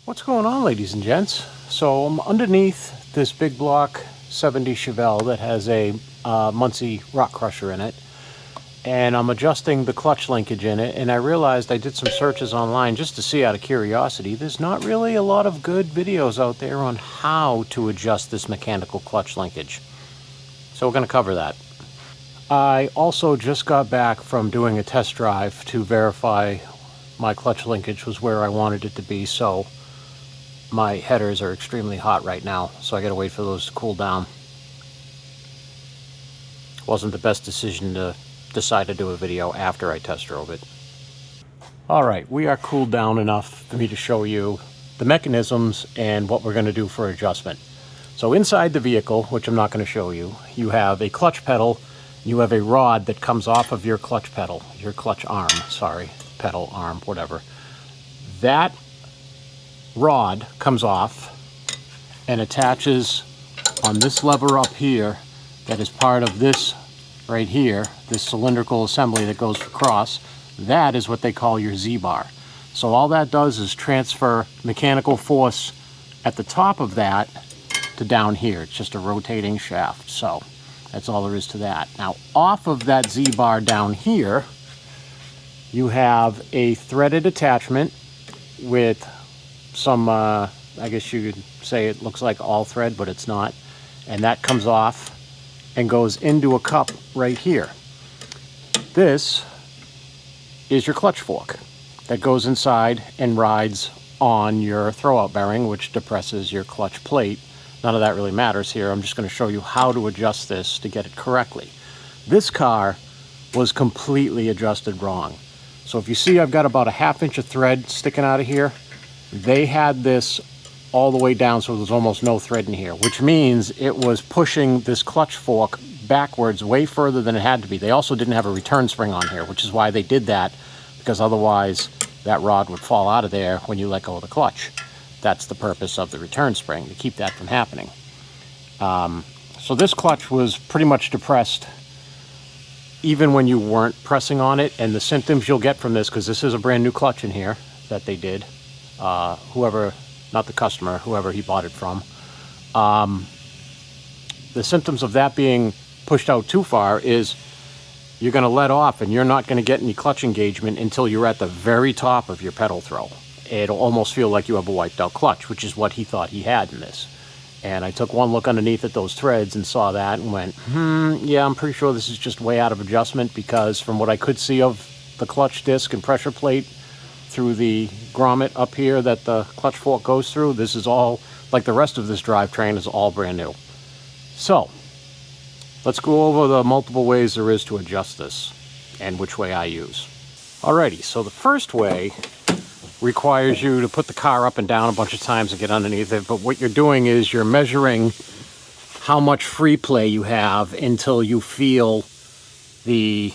What's going on, ladies and gents? So I'm underneath this big block 70 Chevelle that has a Muncie rock crusher in it, and I'm adjusting the clutch linkage in it, and I realized I did some searches online just to see out of curiosity. There's not really a lot of good videos out there on how to adjust this mechanical clutch linkage. So we're going to cover that. I also just got back from doing a test drive to verify my clutch linkage was where I wanted it to be, so my headers are extremely hot right now, so I gotta wait for those to cool down. Wasn't the best decision to decide to do a video after I test drove it. Alright, we are cooled down enough for me to show you the mechanisms and what we're going to do for adjustment. So inside the vehicle, which I'm not going to show you, you have a clutch pedal. You have a rod that comes off of your clutch pedal, your clutch arm, sorry, pedal, arm, whatever. That rod comes off and attaches on this lever up here that is part of this right here, this cylindrical assembly that goes across. That is what they call your Z-bar. So all that does is transfer mechanical force at the top of that to down here. It's just a rotating shaft. So that's all there is to that. Now off of that Z-bar down here, you have a threaded attachment with some, I guess you could say it looks like all thread, but it's not. And that comes off and goes into a cup right here. This is your clutch fork that goes inside and rides on your throwout bearing, which depresses your clutch plate. None of that really matters here. I'm just going to show you how to adjust this to get it correctly. This car was completely adjusted wrong. So if you see, I've got about a ½ inch of thread sticking out of here. They had this all the way down, so there's almost no thread in here, which means it was pushing this clutch fork backwards way further than it had to be. They also didn't have a return spring on here, which is why they did that, because otherwise that rod would fall out of there when you let go of the clutch. That's the purpose of the return spring, to keep that from happening. So this clutch was pretty much depressed even when you weren't pressing on it, and the symptoms you'll get from this, because this is a brand new clutch in here that they did, whoever, not the customer, whoever he bought it from, the symptoms of that being pushed out too far is you're going to let off and you're not going to get any clutch engagement until you're at the very top of your pedal throw. It'll almost feel like you have a wiped out clutch, which is what he thought he had in this. And I took one look underneath at those threads and saw that and went, yeah, I'm pretty sure this is just way out of adjustment, because from what I could see of the clutch disc and pressure plate through the grommet up here that the clutch fork goes through, this is all, like the rest of this drivetrain, is all brand new. So let's go over the multiple ways there is to adjust this and which way I use. Alrighty, so the first way requires you to put the car up and down a bunch of times and get underneath it, but what you're doing is you're measuring how much free play you have until you feel the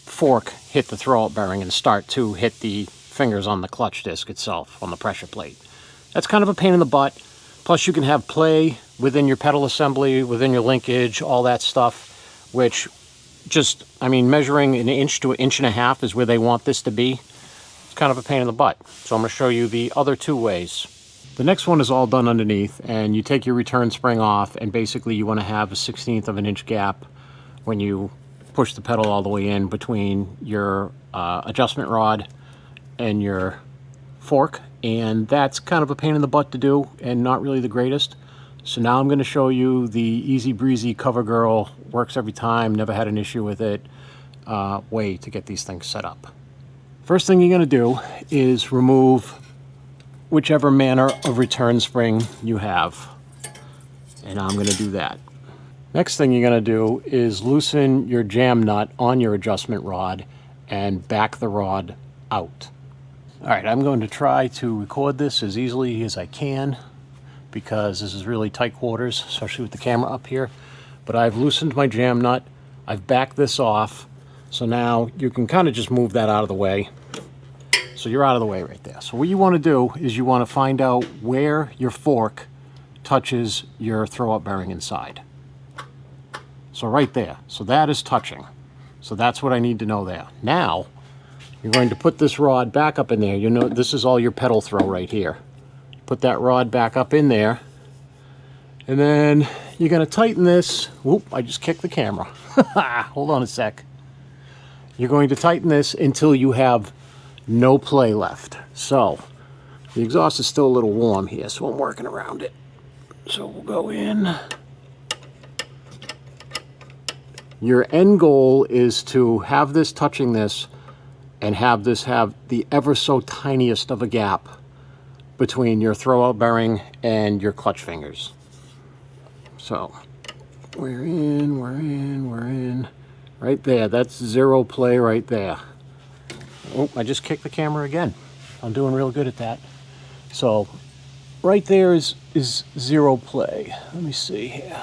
fork hit the throwout bearing and start to hit the fingers on the clutch disc itself, on the pressure plate. That's kind of a pain in the butt. Plus you can have play within your pedal assembly, within your linkage, all that stuff, which just, I mean, measuring an inch to an inch and a half is where they want this to be. It's kind of a pain in the butt. So I'm going to show you the other two ways. The next one is all done underneath, and you take your return spring off, and basically you want to have a 1/16 of an inch gap when you push the pedal all the way in between your adjustment rod and your fork, and that's kind of a pain in the butt to do and not really the greatest. So now I'm going to show you the easy breezy CoverGirl, works every time, never had an issue with it, way to get these things set up. First thing you're going to do is remove whichever manner of return spring you have, and I'm going to do that. Next thing you're going to do is loosen your jam nut on your adjustment rod and back the rod out. Alright, I'm going to try to record this as easily as I can, because this is really tight quarters, especially with the camera up here. But I've loosened my jam nut, I've backed this off, so now you can kind of just move that out of the way. So you're out of the way right there. So what you want to do is you want to find out where your fork touches your throwout bearing inside. So right there. So that is touching. So that's what I need to know there. Now, You're going to put this rod back up in there. You know, this is all your pedal throw right here. Put that rod back up in there. And then you're going to tighten this. Whoop, I just kicked the camera. Hold on a sec. You're going to tighten this until you have no play left. So, the exhaust is still a little warm here, so I'm working around it. So we'll go in. Your end goal is to have this touching this and have this have the ever so tiniest of a gap between your throwout bearing and your clutch fingers. So, we're in, we're in, we're in. Right there, that's zero play right there. Oh, I just kicked the camera again. I'm doing real good at that. So, right there is zero play. Let me see here.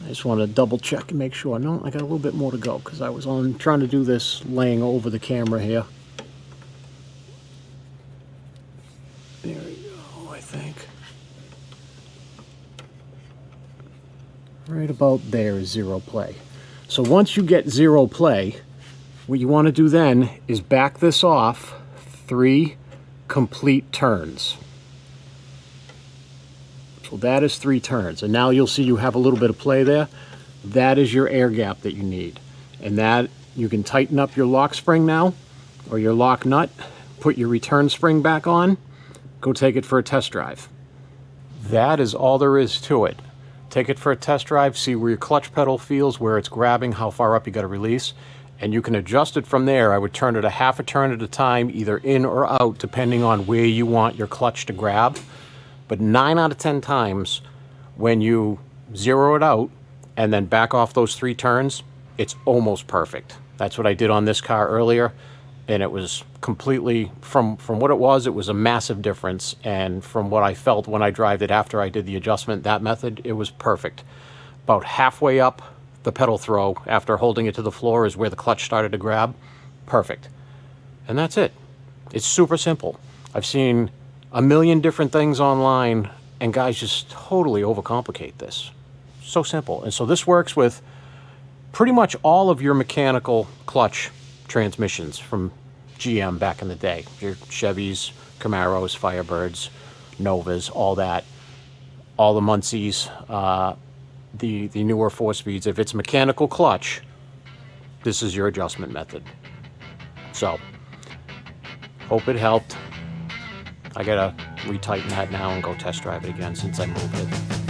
I just want to double check and make sure. No, I got a little bit more to go because I was trying to do this laying over the camera here. There we go, I think. Right about there is zero play. So once you get zero play, what you want to do then is back this off 3 complete turns. So that is 3 turns. And now you'll see you have a little bit of play there. That is your air gap that you need. And that you can tighten up your lock spring now, or your lock nut, put your return spring back on, go take it for a test drive. That is all there is to it. Take it for a test drive, see where your clutch pedal feels, where it's grabbing, how far up you got to release, and you can adjust it from there. I would turn it a half a turn at a time, either in or out, depending on where you want your clutch to grab. But 9 out of 10 times, when you zero it out and then back off those 3 turns, it's almost perfect. That's what I did on this car earlier, and it was completely, from what it was a massive difference. And from what I felt when I drove it after I did the adjustment, that method, it was perfect. About halfway up the pedal throw, after holding it to the floor, is where the clutch started to grab. Perfect. And that's it. It's super simple. I've seen a million different things online, and guys just totally overcomplicate this. So simple. And so this works with pretty much all of your mechanical clutch transmissions from GM back in the day. Your Chevys, Camaros, Firebirds, Novas, all that. All the Muncies, the newer 4-speeds. If it's mechanical clutch, this is your adjustment method. So, hope it helped. I gotta retighten that now and go test drive it again since I moved it.